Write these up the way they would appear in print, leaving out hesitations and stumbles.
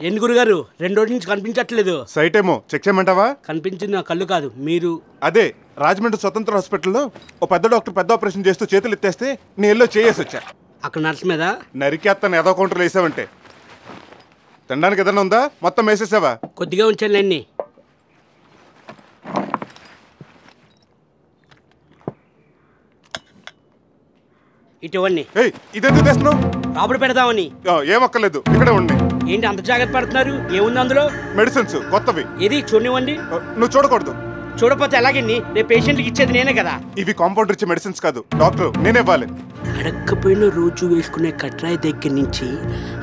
ఏంటి గురుగారు 2 రోజుల నుంచి కనిపించట్లేదు? సైట్ ఏమో చెక్ చేయమంటావా? కనిపించింది నా కళ్ళు కాదు, మీరు. అదే రాజమండ్రి స్వతంత్ర హాస్పిటల్లో ఓ పెద్ద డాక్టర్ పెద్ద ఆపరేషన్ చేస్తూ చేతులు ఎత్తేస్తే నేను చేసి వచ్చా. అక్కడ నర్స్ మీద నరికేస్తాను ఏదో కౌంటర్లు వేసావంటే. తినడానికి ఏదైనా ఉందా? మొత్తం వేసేసావా? కొద్దిగా ఉంచానులేండి. ఇటువంటి ఇదెందుకు తెస్తున్నావు? రాబడి పెడదామని. ఏమక్కర్లేదు, ఇక్కడే ఉండి. ఏంటి అంత జాగ్రత్త పడుతున్నారు? ఏముంది అందులో? మెడిసిన్స్ కొత్తవి. ఏది చూడనివ్వండి. నువ్వు చూడకూడదు. చూడపోతే ఎలాగండి? రేపు పేషెంట్కి ఇచ్చేది నేనే కదా. ఇవి కాంపౌండర్ ఇచ్చే మెడిసిన్స్ కాదు, డాక్టర్ నేనే ఇవ్వాలి. అడక్కపోయిన రోజు వేసుకునే కట్రాయి దగ్గర నుంచి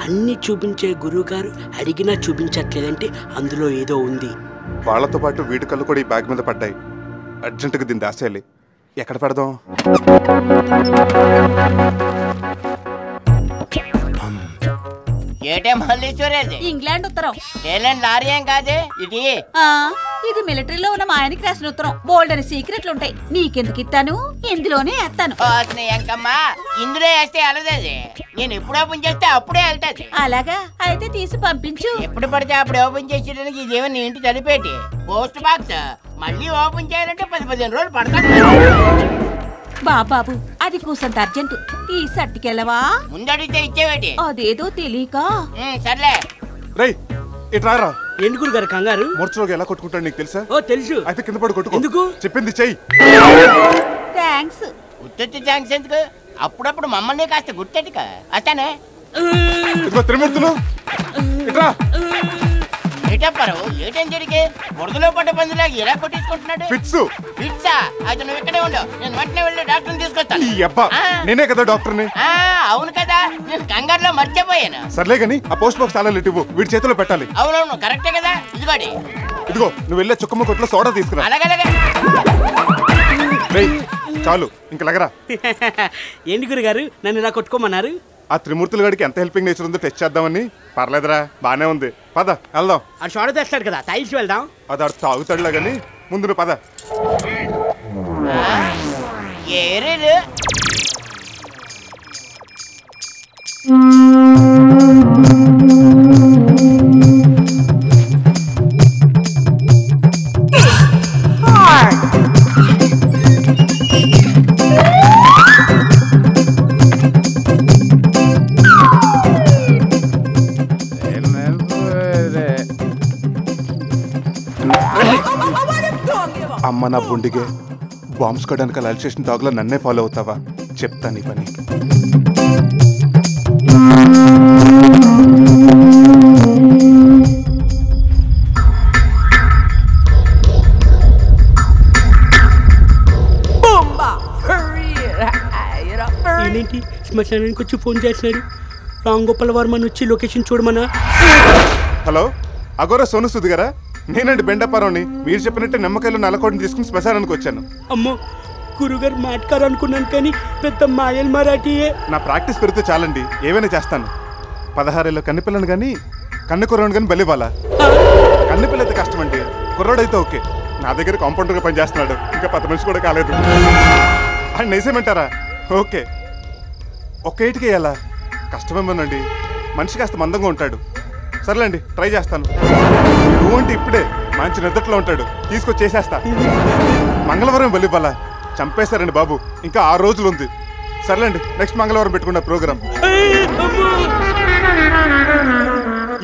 అన్ని చూపించే గురువు గారు అడిగినా చూపించట్లేదంటే అందులో ఏదో ఉంది. వాళ్ళతో పాటు వీటి కళ్ళు కూడా ఈ బ్యాగ్ మీద పడ్డాయి. అర్జెంటుగా దీన్ని దాసేయాలి. ఎక్కడ పెడదాం? ఇంగ్లాండ్ ఉత్తరం. లారీ ఏం కాదే ఇది. ఇది మిలిటరీలో ఉన్న మా ఆయనకి రాసిన ఉత్తరం. బోల్డ్ అని సీక్రెట్లు ఉంటాయి. నీకెందుకు ఇస్తాను? ఇందులోనే వేస్తాను. ఇందులో వేస్తే వెళ్ళదది. నేను ఎప్పుడు ఓపెన్ చేస్తే అప్పుడే వెళ్తాది. అలాగా అయితే తీసి పంపించు. ఎప్పుడు పడితే అప్పుడు ఓపెన్ చేసేయడానికి ఇదేమన్నా ఇంటి తలిపేటి పోస్ట్ బాక్స్. మళ్ళీ ఓపెన్ చేయాలంటే 10-15 రోజులు పడతాను. బాబాబు అది కూసంత అర్జెంటు. ఈ సట్టుకెళ్ళవా? ముందడిగితే ఇచ్చేవేటి? అదేదో తెలియక. సర్లే రేయ్ ఇట్రారా. ఏంటి గురుగారు కంగారు? మూర్ఛలోకి ఎలా కొట్టుకుంటాడు నీకు తెలుసా? ఓ తెలుసు. అయితే కింద పడి కొట్టుకో. ఎందుకు? చెప్పింది చెయ్యి. థ్యాంక్స్. ఉత్తి థ్యాంక్స్ ఎందుకు? అప్పుడప్పుడు మమ్మల్ని కాస్త గుర్తెట్టుక అతనే. ఇదిగో త్రిమూర్తులు ఇట్రా. ఏటప్పారు ఏటేం జరిగే? బురదలో పడ్డ పందిలాగా ఎలా కొట్టించుకుంటున్నాడు? ఫిట్స్. ఫిట్సా? అయితే నువ్వు ఇక్కడే ఉండవు, నేను వెంటనే వెళ్ళి డాక్టర్ని తీసుకొస్తాను. ఈ అబ్బా నేనే కదా డాక్టర్ని. అవును కదా, నేను కంగారులో మర్చిపోయాను. సర్లే గాని ఆ పోస్ట్ బాక్స్ తాళాలు ఇవ్వు, వీడి చేతిలో పెట్టాలి. అవునవును కరెక్టే కదా. ఇదిగోడి. ఇదిగో నువ్వు వెళ్ళే చుక్కమ్మ కొట్లో సోడా తీసుకురా. అలాగలాగే. చాలు ఇంక లగరా. ఏంటి గురుగారు నన్ను ఇలా కొట్టుకోమన్నారు? ఆ త్రిమూర్తుల గడికి ఎంత హెల్పింగ్ నేచర్ ఉందో టెస్ట్ చేద్దామని. పర్లేదురా, బానే ఉంది. పద వెళ్దాం. ఆ షోడ తెస్తాడు కదా, తాగిసి వెళ్దాం. అది అడు తాగుతాడులా గాని ముందు నువ్వు పద. అమ్మ నా బుండిగే బాంబ్స్ కొట్టడానికి రైల్ స్టేషన్ డాగ్లో నన్నే ఫాలో అవుతావా? చెప్తాను ఈ పని. ఏంటి శ్మశానానికి వచ్చి ఫోన్ చేస్తున్నాడు? రామ్ గోపాల్ వర్మని వచ్చి లొకేషన్ చూడమన్నా. హలో అగోరా సోను సుద్ గారా? నేనండి బెండపారావుని. మీరు చెప్పినట్టే నిమ్మకాయలు నల్లకోడిని తీసుకుని శ్మశానానికి వచ్చాను. అమ్మో గురుగారు మాట్లాడారు అనుకున్నాను కానీ పెద్ద మాయల్ మరాఠీయే. నా ప్రాక్టీస్ పెరిగితే చాలండి, ఏమైనా చేస్తాను. 16 ఏళ్ళ కన్నెపిల్లను కానీ కన్ను కుర్రాడు కానీ బలివ్వాలా? కన్నెపిల్ల అయితే కష్టం అండి, కుర్రాడైతే ఓకే. నా దగ్గర కాంపౌండర్గా పనిచేస్తున్నాడు, ఇంకా 10 మనిషి కూడా కాలేదు. ఆయన నేసేమంటారా? ఓకే. ఒక్క ఏటికి వేయాలా? కష్టమేమోనండి, మనిషి కాస్త మందంగా ఉంటాడు. సర్లేండి ట్రై చేస్తాను. నువ్వంటే ఇప్పుడే మంచి నిద్రలో ఉంటాడు, తీసుకొచ్చేసేస్తా. మంగళవారం బలివ్వాలా? చంపేశారండి బాబు, ఇంకా 6 రోజులు ఉంది. సర్లేండి నెక్స్ట్ మంగళవారం పెట్టుకున్న ప్రోగ్రాం.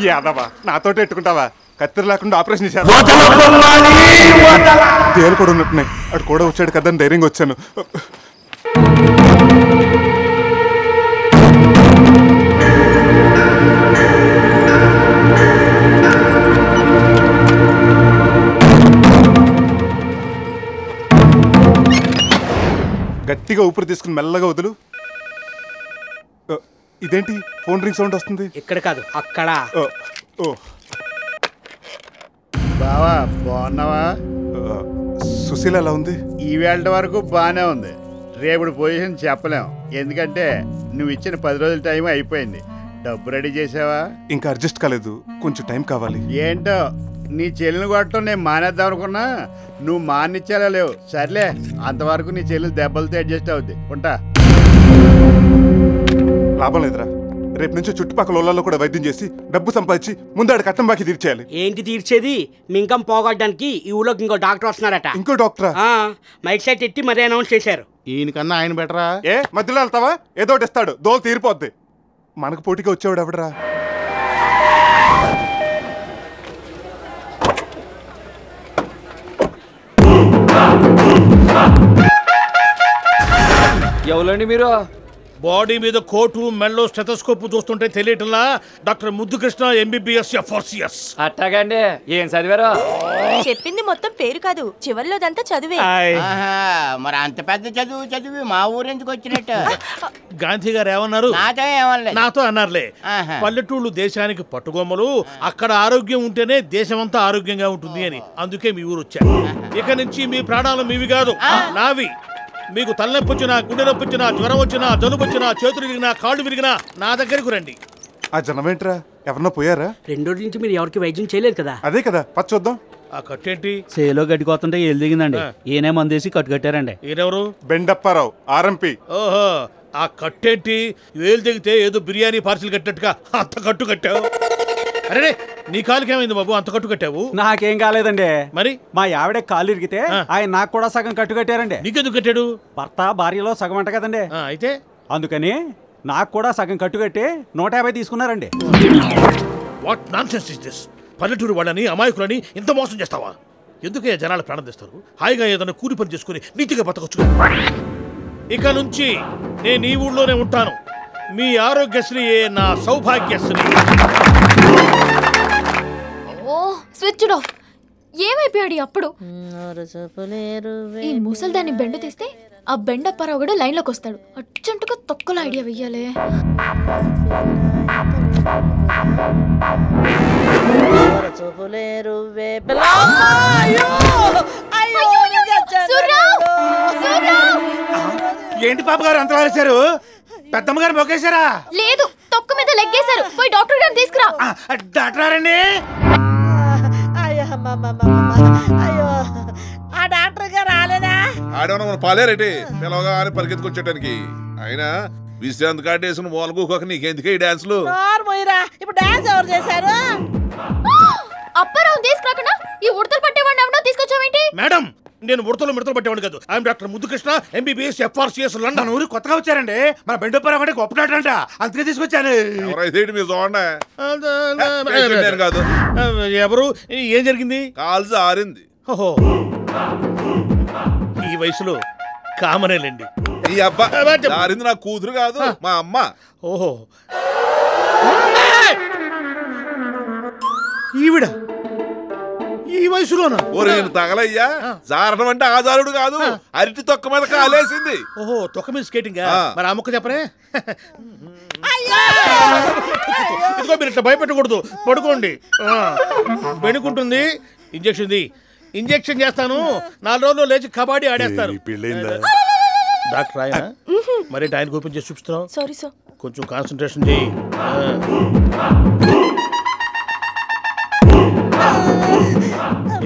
యాదవా నాతోటి పెట్టుకుంటావా? కత్తిరి లేకుండా ఆపరేషన్ చేశారు. దేలు కూడా ఉన్నట్టున్నాయి. అటు కూడా వచ్చాడు కదా అని ధైర్యంగా వచ్చాను. గట్టిగా ఊపిరి తీసుకుని మెల్లగా వదులు. ఇదేంటి ఫోన్ రింగ్ సౌండ్ వస్తుంది? ఇక్కడ కాదు అక్కడ. బావా బాగున్నావా? సుశీల ఎలా ఉంది? ఈవేళ వరకు బాగానే ఉంది. రేపుడు పొజిషన్ చెప్పలేం, ఎందుకంటే నువ్వు ఇచ్చిన 10 రోజుల టైం అయిపోయింది. డబ్బు రెడీ చేసావా? ఇంకా అడ్జస్ట్ కాలేదు, కొంచెం టైం కావాలి. ఏంటో నీ చెల్లిని కొట్టడం నేను మానేద్దాం అనుకున్నా, నువ్వు మానిచ్చేలా లేవు. సర్లే అంతవరకు నీ చెల్లి దెబ్బలతో అడ్జస్ట్ అవుద్ది. ఉంటా. లాభం లేదురా, రేపు నుంచి చుట్టుపక్కల ఊళ్ళలో కూడా వైద్యం చేసి డబ్బు సంపాదించి ముందాడు కట్టం బాకి తీర్చేయాలి. ఏంటి తీర్చేది? మీ ఇంకం పోగొట్టడానికి ఈ ఊళ్ళోకి ఇంకో డాక్టర్ వస్తున్నారట. ఇంకో డాక్టరా? మైక్ సెట్ ఎట్టి మరీ అనౌన్స్ చేశారు. ఈయనకన్నా ఆయన బెటరా? ఏ మధ్యలో వెళ్తావా? ఏదో ఒకటి ఇస్తాడు, దోలు తీరిపోద్ది. మనకు పోటీగా వచ్చేవాడు ఎవడరా? ఎవరండి మీరు? బాడీ మీద కోటు మెల్లో స్టెథోస్కోప్ చూస్తుంటే తెలియటంలా డాక్టర్ ముద్దుకృష్ణ ఎంబీబీఎస్ FRCS. అట్టాగండి. ఏం చదివారు? చెప్పింది మొత్తం పేరు కాదు, చివర్లోదంతా చదివే. మరి అంత పెద్ద చదువు చదివి మా ఊరెందుకు వచ్చినట్టు? గాంధీ గారు ఏమన్నారు? నాతో ఏమనలేదు. నాతో అన్నారులే. పల్లెటూళ్ళు దేశానికి పట్టుగొమ్మలు, అక్కడ ఆరోగ్యం ఉంటేనే దేశమంతా ఆరోగ్యంగా ఉంటుంది అని. అందుకే మీ ఊరు వచ్చారు. ఇక నుంచి మీ ప్రాణాలు మీవి కాదు, నావి. మీకు తలనొప్పి వచ్చినా, గుండె నొప్పి వచ్చినా, జ్వరం వచ్చినా, జలుబు వచ్చినా, చేతులు విరిగినా, కాళ్ళు విరిగినా నా దగ్గరకు రండి. ఆ జనం ఏంట్రా? ఎవరన్నా పోయారా? 2 రోజుల నుంచి మీరు ఎవరికి వైద్యం చేయలేదు కదా? అదే కదా, పచ్చ చూద్దాం. ఆ కట్టేంటి? సేలో గడ్డికొస్తుంటే ఏళ్ళు దిగిందండి. ఈయనే మందేసి కట్టు కట్టారండి. ఈయనెవరు? బెండప్పారావు, RMP. ఓహో, ఆ కట్టేంటి? వేలు దిగితే ఏదో బిర్యానీ పార్సిల్ కట్టినట్టుగా అంత కట్టు కట్టావు. అరే, నీ కాలుకి ఏమైంది బాబు, అంత కట్టు కట్టావు? నాకేం కాలేదండి. మరి మా ఆవిడ కాలు ఇరిగితే ఆయన నాకు కూడా సగం కట్టు కట్టారండి. నీకెందుకు కట్టాడు? భర్త భార్యలో సగం అంట కదండి. అయితే అందుకని నాకు కూడా సగం కట్టు కట్టి 150 తీసుకున్నారండి. What nonsense is this? పల్లెటూరు వాళ్ళని, అమాయకులని ఇంత మోసం చేస్తావా? ఎందుకే జనాలు ప్రాణం తెస్తారు? హాయిగా ఏదైనా కూలి పని చేసుకుని నీతిగా బతకొచ్చు. ఇక నుంచి నేను ఈ ఊళ్ళోనే ఉంటాను. మీ ఆరోగ్యశ్రీ నా సౌభాగ్యశ్రీ. ఓ స్విచ్ ఆఫ్. ఏమైపోయాడు అప్పుడు? ఈ ముసల్దాన్ని బెండ తీస్తే ఆ బెండప్పారావు కూడా లైన్లోకి వస్తాడు. అర్జెంటుగా తొక్కల ఐడియా వెయ్యాలి. ఏంటి పాప గారు అంత రాశారు? పెద్దమ్మ గారు మొక్కేశారా? లేదు, తొక్క మీద లెగ్గేశారు. పోయి డాక్టర్ గారిని తీసుకురా. డాక్టర్ అండి. అయ్యో, ఆ డాక్టర్ గారు రాలేదా? ఆడేమన్నా మన పాలేరేటి పిలవగా అని పరిగెత్తుకొచ్చేటానికి. ఆయన విశ్రాంతి కార్డు వేసిన మూలకోక నీకెందుకే ఈ డాన్సులు? ఇప్పుడు డాన్స్ ఎవరు చేశారు? అప్పారావు తీసుకురాకుండా ఈ ఉడతలు పట్టేవాడిని ఎవడో తీసుకొచ్చావేంటి? మేడం, నేను ఉడతలు మిడతలు పట్టేవాడు కాదు. I'm doctor Muddukrishna, MBBS FRCS, London. ఊరు కొత్తగా వచ్చారండి. మన బెండప్పారావు అంటే గొప్ప డాక్టర్ అంట, అందుకే తీసుకొచ్చాను. ఎవరైతే మీరు చూడండి. కాదు, ఎవరు? ఏం జరిగింది? కాలు జారింది. ఓహో, ఈ వయసులో కామనేలేండి. ఈ అబ్బా జారింది నా కూతురు కాదు, మా అమ్మ. ఓహో, ఈవిడ ఈ వయసులోనా? ఓరే తగలయ్యా, జారడం అంటే ఆధారుడు కాదు, అరటి తొక్క మీద కాలేసింది. ఓహో, తొక్క మీద స్కేటింగ్. మరి ఆ ముక్క చెప్పనే. ఇదిగో మీరు ఇట్లా భయపెట్టకూడదు, పడుకోండి. బెణుకుంటుంది. ఇంజెక్షన్ చేస్తాను. 4 రోజుల్లో లేచి కబడ్డీ ఆడేస్తారు. డాక్టర్ ఆయన మరి ఆయన ఓపెన్ చేసి చూపిస్తున్నావు. సారీ సార్, కొంచెం కాన్సన్ట్రేషన్ చేయి.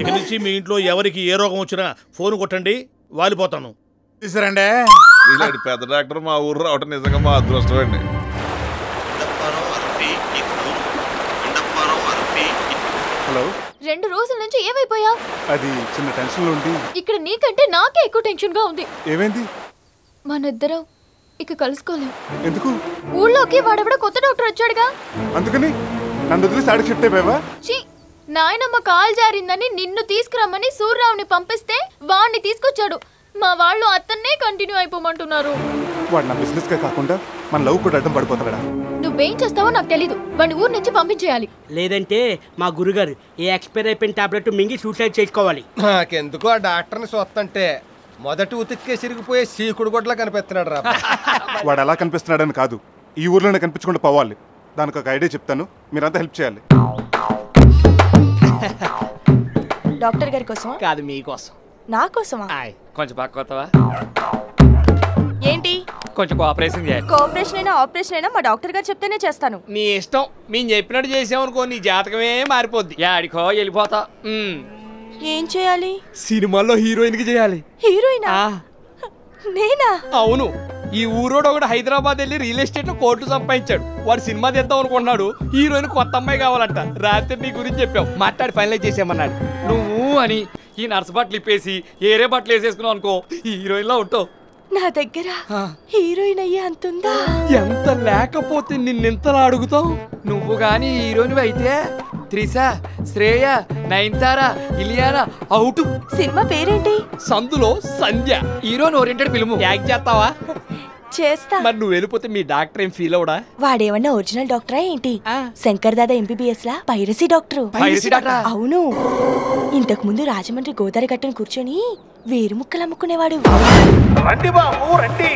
ఇక నుంచి మీ ఇంట్లో ఎవరికి ఏ రోగం వచ్చినా ఫోన్ కొట్టండి, వాలిపోతాను. తీసుకురండి. ఇలాంటి పెద్ద డాక్టర్ మా ఊరు రావటం నిజంగా మా అదృష్టం అండి. హలో, 2 రోజుల నుంచి ఏమైపోయా? అది చిన్న టెన్షన్లో ఉండి. ఇక్కడ నీకంటే నాకే ఎక్కువ టెన్షన్ గా ఉంది. ఏమైంది? మనిద్దరం ఇక కలుసుకోలేం. ఎందుకు? ఊళ్ళోకి వాడెవడో కొత్త డాక్టర్ వచ్చాడుగా, అందుకని నన్ను వదిలేసి ఆడికి షిఫ్ట్ అయిపోయావా? ఛీ, నాయనమ్మ కాలు జారిందని నిన్ను తీసుకురమ్మని సూర్యరావుని పంపిస్తే వాడిని తీసుకొచ్చాడు. మా వాళ్ళు అతన్నే కంటిన్యూ అయిపోమంటున్నారు. వాడు నా బిజినెస్ గా కాకుండా మన లవ్ కూడా అడ్డం పడిపోతాడా? నువ్వేం చేస్తావో నాకు తెలీదు. వాడిని ఊరు నుంచి పంపించేయాలి. లేదంటే మా గురుగారు ఏ ఎక్స్పైర్ అయిపోయిన టాబ్లెట్ మింగి సూసైడ్ చేసుకోవాలి. నాకెందుకు ఆ డాక్టర్ని చూస్తుంటే మొదటి ఉతికే సిరిగిపోయే సీకుడు గొడ్లా కనిపిస్తున్నాడు రా. వాడు ఎలా కనిపిస్తున్నాడని కాదు, ఈ ఊర్లోనే కనిపించకుండా పోవాలి. దానికి ఒక ఐడియా చెప్తాను, మీరంతా హెల్ప్ చేయాలి. డాక్టర్ గారి కోసం కాదు, మీకోసం. నా కోసమా? కొంచెం పక్క కొత్తవా? ఏంటి? కొంచెం కోఆపరేషన్ చేయాలి. కోఆపరేషన్ అయినా ఆపరేషన్ అయినా మా డాక్టర్ గారు చెప్తేనే చేస్తాను. నీ ఇష్టం. మేము చెప్పినట్టు చేసామనుకో నీ జాతకమే మారిపోద్ది. యాడికో వెళ్ళిపోతా. ఏం చేయాలి? సినిమాల్లో హీరోయిన్ కి చేయాలి. హీరోయినా? నేనా? అవును. ఈ ఊరోడు ఒకటి హైదరాబాద్ వెళ్ళి రియల్ ఎస్టేట్ లో కోట్లు సంపాదించాడు. వాడు సినిమా తీద్దాం అనుకున్నాడు. హీరోయిన్ కొత్త అమ్మాయి కావాలంట. రాత్రి నీ గురించి చెప్పావు, మాట్లాడి ఫైనలైజ్ చేసామన్నాడు. నువ్వు అని ఈ నర్స్ బట్టలు ఇప్పేసి ఏరే బట్టలు వేసేసుకున్నావు అనుకో, హీరోయిన్ లా ఉంటావు. నా దగ్గర హీరోయిన్ అయ్యే అంతుందా? ఎంత లేకపోతే నిన్నెంతలా అడుగుతావు? నువ్వు గాని హీరోయిన్ అయితే త్రిష, శ్రేయ, నయనతార, ఇలియానా అవుట్. సినిమా పేరేంటి? Sandulo Sandhya. Heroine oriented film. Act చేస్తావా? చేస్తా. మరి నువ్వు వెళ్ళిపోతే మీ డాక్టర్ ఏం ఫీల్ అవడా? వాడేమన్నా ఒరిజినల్ డాక్టరా ఏంటి? శంకర్ దాదా ఎంబీబీఎస్ లా పైరసీ డాక్టర్. అవును, ఇంతకు ముందు రాజమండ్రి గోదావరి గట్టును కూర్చొని వేరు ముక్కలు అమ్ముకునేవాడు. రండి బాబు రండి.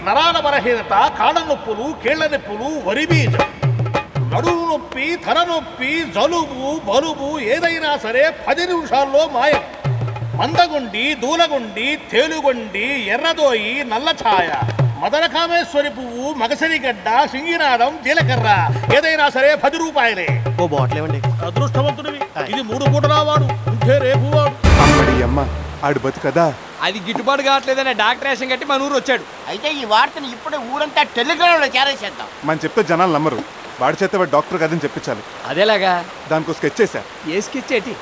నరాల బలహీనత, కాళ్ళ నొప్పులు, కీళ్ల నొప్పులు, వరి బీజం, నడుము నొప్పి, తల నొప్పి, జలుబు, బలుబు ఏదైనా సరే 10 నిమిషాల్లో మాయం. మందగుండి, దూలగుండి, తేలుగొండి, ఎర్రదోయి, నల్ల ఛాయ, మదనకామేశ్వరి పువ్వు, మగసరిగడ్డ, సింగినాదం, జీలకర్ర ఏదైనా సరే 10 రూపాయలే. ఓ బాటిల్ ఇవ్వండి. అదృష్టవంతుడివి. ఇది 3 పూటలా వాడు, ఉంటే రేపు వాడు. అమ్మడి అమ్మ ఆడు బతుకదా? అది గిట్టుబాటు కావట్లేదనే డాక్టర్ వేషం కట్టి మన ఊరు వచ్చాడు. అయితే ఈ వార్తను ఇప్పుడే ఊరంతా టెలిగ్రామ్ లో చేరేసేద్దాం. మనం చెప్తే జనాలు నమ్మరు. వాడి చేస్తే వాడు డాక్టర్ కదని చెప్పించాలి. అదేలాగా దానికి స్కెచ్ చేశా. ఏ స్కెచ్ ఏంటి?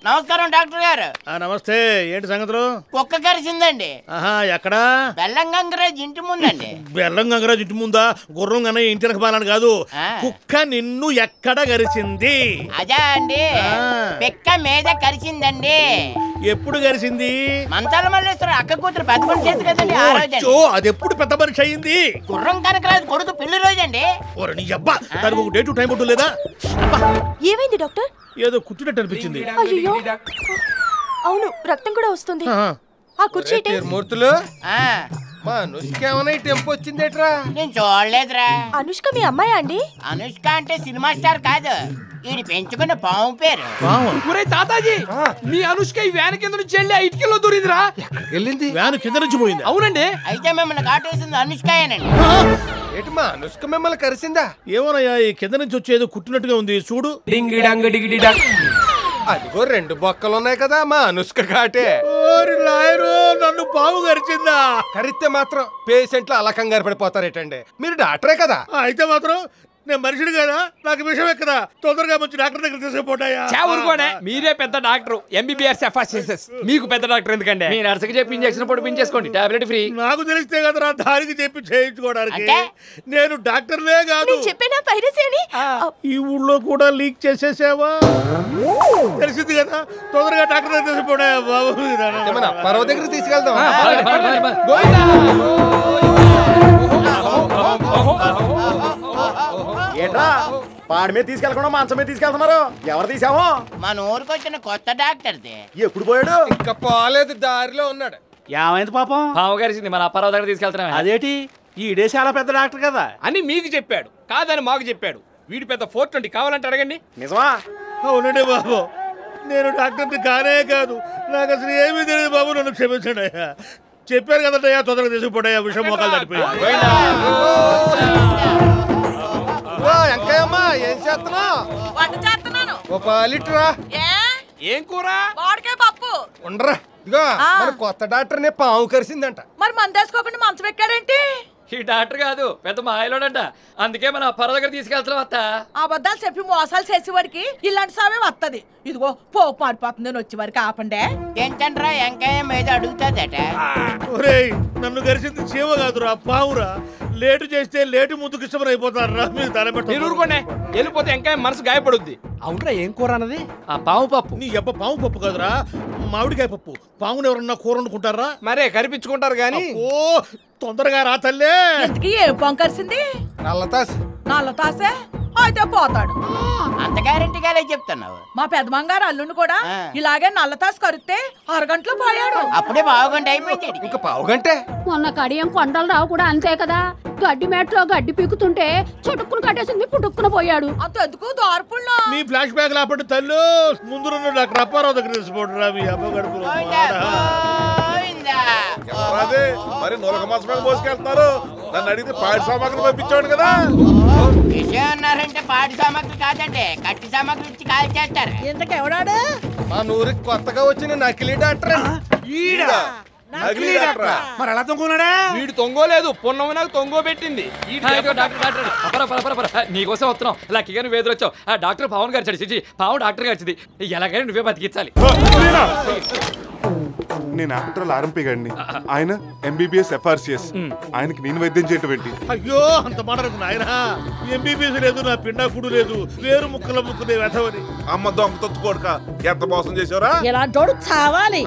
నమస్కారం డాక్టర్ గారు. నమస్తే. ఏంటి సంగతులు? కుక్క కరిసిందండి. ఆహా, ఎక్కడా? బెల్లం గంగరాజ్ ఇంటి ముందండి. బెల్లం గంగరాజు ఇంటి ముందా? గుర్రం కన్నా ఇంటి రకబాలని కాదు. కుక్క నిన్ను ఎక్కడ కరిచింది? అదా అండి, పెక్క మీద కరిచిందండి. ఎప్పుడు కరిచింది? మంచాల మల్లేశ్వర అక్క కూతురు పెద్ద మనిషి చేతి కదండి ఆ రోజు. అది ఎప్పుడు పెద్ద మనిషి అయింది? గుర్రం కనకరాజు కొడుకు పెళ్లి రోజండి. దానికి ఒక డేటు టైం ఉంటుంది లేదా? ఏమైంది డాక్టర్? ఏదో కుట్టినట్టు అనిపించింది. అయ్యో, అవును, రక్తం కూడా వస్తుంది. ఆ కుర్చీ మూర్తులు మా అనుష్కేమన్నా టెంపో వచ్చిందేట్రా? నేను చూడలేదురా. అనుష్క మీ అమ్మాయి అండి? అనుష్క అంటే సినిమా స్టార్ కాదు, ఈయన పెంచుకున్న పాము పేరు. తాతాజీ, మీ అనుష్క ఈ వ్యాన్ కింద నుంచి వెళ్ళి ఇటుకల్లో దూరిందిరా. వెళ్ళింది? వ్యాన్ కింద నుంచి పోయింది. అవునండి. అయితే మిమ్మల్ని కాటేసింది అనుష్కయేనండి. ఏంటి మా అనుష్క మిమ్మల్ని కరిసిందా? ఏమోనయ్యా, ఈ కింద నుంచి వచ్చేది కుట్టినట్టుగా ఉంది చూడు. అదిగో 2 బొక్కలు ఉన్నాయి కదా, మా అనుష్క కాటే. నన్ను పాము కరిచిందా? కరిస్తే మాత్రం పేషెంట్లు అలా కంగారు పడిపోతారేటండి. మీరు డాక్టరే కదా? అయితే మాత్రం నేను మనిషిని కదా, నాకు విషయం ఎక్కదా? తొందరగా మంచి డాక్టర్ దగ్గర తీసుకుపోతాయా? మీరే పెద్ద డాక్టర్, ఎంబీబీఎస్ ఎఫ్ఎస్ఎస్. మీకు పెద్ద డాక్టర్ ఎందుకండి? మీ నర్సుకి చెప్పి ఇంజక్షన్ పొడిపించేసుకోండి, టాబ్లెట్ ఫ్రీ. నాకు తెలిస్తే కదరా దానికి చెప్పి చేయించుకోవడానికి. నేను డాక్టర్లే కాదు. చెప్పేనా పైరసీ అని? ఈ ఊళ్ళో కూడా లీక్ చేసేసావా? తెలిసింది కదా, తొందరగా డాక్టర్ దగ్గర తీసుకుపోయా బాబు. పర్వ దగ్గర తీసుకెళ్తాం. ఏట్రా పాడి మీద తీసుకెళ్ళకుండా మంచం మీద తీసుకెళ్తున్నారు? ఎవరు తీసామో? మన ఊరికి వచ్చిన కొత్త డాక్టర్ది. ఎప్పుడు పోయాడు? ఇంకా పోలేదు, దారిలో ఉన్నాడు. ఏమైంది పాపం? పాము గారిసింది, మన అప్పారావు దగ్గర తీసుకెళ్తున్నాం. అదేటి, ఈడే చాలా పెద్ద డాక్టర్ కదా అని మీకు చెప్పాడు, కాదని మాకు చెప్పాడు. వీడి పెద్ద 420 కావాలంటే అడగండి. నిజమా? అవునండి బాబు, నేను డాక్టర్ని కానే కాదు, నాకు అసలు ఏమీ తెలియదు బాబు, నన్ను క్షమించండి అయ్యా. చెప్పారు కదయ్యా, తొందరగా తీసుకుపోయా, విషయం మోకాలు తడిపోయా. ఎంకయ్యమ్మా ఏం చేస్తున్నావు? వంట చేస్తున్నాను. ఓ పాలిట్రా. ఏం కూర? వాడికే పప్పు. ఉండరా, ఇదిగో మన కొత్త డాక్టర్నే పాము కరిసిందంట. మరి మందేసుకోకుండా మంచం ఎక్కాడేంటి? ఈ డాక్టర్ కాదు, పెద్ద మాయలోడంట. అందుకే మన అప్పారావు దగ్గర తీసుకెళ్తున్నాం. అత్త అబద్ధాలు చెప్పి మోసాలు చేసేవాడికి ఇలాంటి సామే వస్తది. ఇదిగో పోపు మారిపోతుంది, వచ్చేవారికి ఆపండే. ఏంటంట్రా ఎంకాయ మీద అడుగుతాదట. నన్ను గరిచింది చీమ కాదురా, పావురా. లేటు చేస్తే లేటు ముందుకు ఇష్టమని అయిపోతారా? మీరు తల ఊరుకోండి, వెళ్ళిపోతే ఇంకా మనసు గాయపడుద్ది. అవునరా, ఏం కూర అన్నది? ఆ పాము పప్పు. నీ అబ్బ పాము పప్పు కాదురా, మామిడికాయ పప్పు. పాముని ఎవరన్నా కూర వండుకుంటారా? మరే కరిపించుకుంటారు గాని. ఓ తొందరగా రా తల్లే. ఎందుకు ఏం పాము కరిసింది? నల్లతాసే అయితే పోతాడు. అంత గ్యారెంటీగానే చెప్తున్నావు. మా పెద్దమంగారు అల్లుండి కూడా ఇలాగే నల్లతాసు కరిస్తే 6 గంటలు పోయాడు. అప్పుడే పావుగంట అయిపోయింది. ఇంకా పావుగంటే. మొన్న కడియం కొండలరావు కూడా అంతే కదా, గడ్డి మేట్లో గడ్డి పీకుతుంటే చుట్టుకుని కట్టేసింది, పుట్టుక్కున పోయాడు. అంతెందుకు దార్పుల్లో మీ ఫ్లాష్ బ్యాక్ లాపండి తల్లు. ముందు డాక్టర్ అప్పారావు దగ్గర తీసుకోండిరా, మీ అమ్మ గడుపులో. మరి నొలక మాసమే మోసుకెళ్తున్నారు. నన్ను అడిగితే పాడి సామాగ్రి పంపించాడు కదా. విషయం అన్నారంటే పాడి సామాగ్రి కాదంటే కట్టి సామాగ్రి ఇచ్చి కాల్ చేస్తారు. ఇంతకెవడాడు? మా ఊరికి కొత్తగా వచ్చిన నకిలీ డాక్టర్. మరి ఎలా తొంగున్నాడా? వీడు తొంగోలేదు, పొన్నము నాకు తొంగో పెట్టింది. నీకోసం వస్తున్నాం. లక్కీగా నువ్వు ఎదురొచ్చావు. ఆ డాక్టర్ పవన్ గారు చడిచి పవన్ డాక్టర్ గారు వచ్చింది. ఎలాగైనా నువ్వే బతికించాలి. నేను ఆఫ్టర్ ఆల్ ఆర్ఎంపీ గారిని, ఆయన ఎంబీబీఎస్ FRCS. ఆయనకి నేను వైద్యం చేయటం ఏంటి? అయ్యో అంత మాటకు నాయన. ఎంబీబీఎస్ లేదు, నా పిండాకుడు లేదు, వేరు ముక్కల ముక్కునే వెధవని. అమ్మ దొంగ తొత్తుకోడుక ఎంత మోసం చేసావురా? ఎలాంటోడు చావాలి.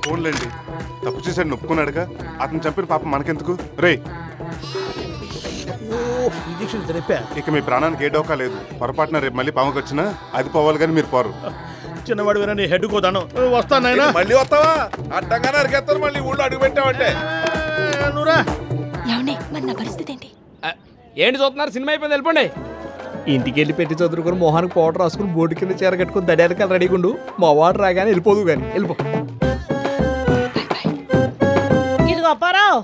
ఫోన్లేండి, తప్పు చేశాడు నొప్పుకున్నాడుగా. అతను చంపిన పాపం మనకెందుకు? రే ఇంజక్షన్ తెలిపా. ఇక మీ ప్రాణానికి ఏ డోకా లేదు. పొరపాటున రేపు మళ్ళీ పాముకి వచ్చినా అది పోవాలి, కానీ మీరు పోరు. చిన్నవాడు వేరే హెడ్ కోదాను. వస్తాను నాయన. మళ్ళీ వస్తావా? అడ్డంగానే అరికెత్తాను. మళ్ళీ ఊళ్ళో అడుగు పెట్టావంటే నువ్వురా. మరి నా పరిస్థితి ఏంటి? ఏంటి చూస్తున్నారు? సినిమా అయిపోయింది, వెళ్ళిపోండి. ఇంటికి వెళ్ళి పెట్టి చదువుకుని మొహానికి పౌడర్ రాసుకుని బోర్డు కింద చీర కట్టుకుని దడారికలు రెడీగుండు. మా వాడు రాగానే వెళ్ళిపోదు కానీ వెళ్ళిపో. ఇదిగో అప్పారావు,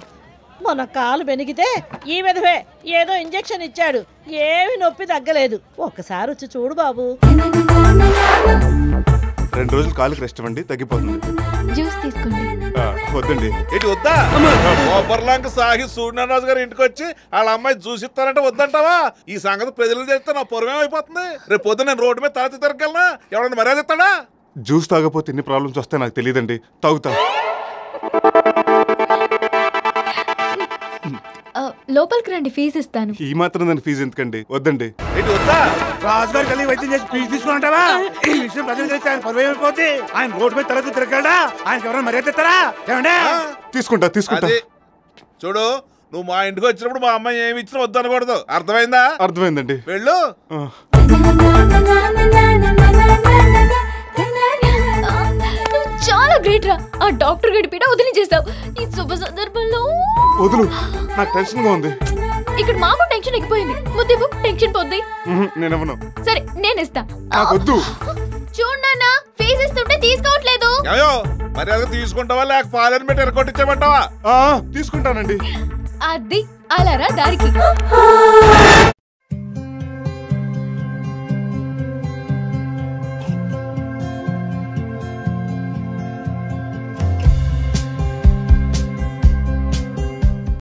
మొన్న కాలు బెనికితే ఈ విధవే ఏదో ఇంజెక్షన్ ఇచ్చాడు. ఏమి నొప్పి తగ్గలేదు. ఒక్కసారి వచ్చి చూడు బాబు. 2 రోజులు కాలుకి రెస్ట్ ఇవ్వండి, తగ్గిపోతుంది. జ్యూస్ తీసుకోండి. వద్దండి. ఏంటి వద్దా? ఓపర్లాంక సాగి సూర్యనారాజు గారు ఇంటికి వచ్చి వాళ్ళ అమ్మాయి జ్యూస్ ఇస్తానంటే వద్దంటావా? ఈ సంగతి ప్రజలు చేస్తే నా పొరమే అయిపోతుంది. రేపు పొద్దున నేను రోడ్డు మీద తలెత్తి తిరగలనా? ఎవరన్నా మర్యాద ఇస్తాడా? జ్యూస్ తాగపోతే ఎన్ని ప్రాబ్లమ్స్ వస్తాయి నాకు తెలియదండి. తాగుతా. లోపలికి రండి, ఫీజు ఇస్తాను. ఈ మాత్రం దాని ఫీజు ఎందుకండి? వద్దండి. రాజుగారు కలిగి వైద్యం చేసి ఫీజు తీసుకుంటావా? ఈ విషయం ప్రజలు తెలిస్తే ఆయన పరువు అయిపోతే ఆయన రోడ్డు మీద తలెత్తి తిరగలడా? ఆయనకి ఎవరైనా మర్యాద ఇస్తారా? ఏమంటే తీసుకుంటా. చూడు, నువ్వు మా ఇంటికి వచ్చినప్పుడు మా అమ్మాయి ఏమి ఇచ్చినా వద్దు అనకూడదు. అర్థమైందా? అర్థమైందండి. వెళ్ళు. చాలా గ్రేట్ రా. ఆ డాక్టర్ గడి పీడ వదిలించేసావు. ఈ శుభ సందర్భంలో వదులు, నాకు టెన్షన్ గా ఉంది. ఇక్కడ మాకు టెన్షన్ ఎక్కిపోయింది. ముద్దు టెన్షన్ పోద్ది. నేనెవను? సరే నేను ఇస్తా. వద్దు. చూడన్నా, ఫీజు ఇస్తుంటే తీసుకోవట్లేదు. మర్యాద తీసుకుంటావా లేక పాలని పెట్టి ఎరగొట్టించమంటావా? తీసుకుంటానండి. అది అలారా దారికి.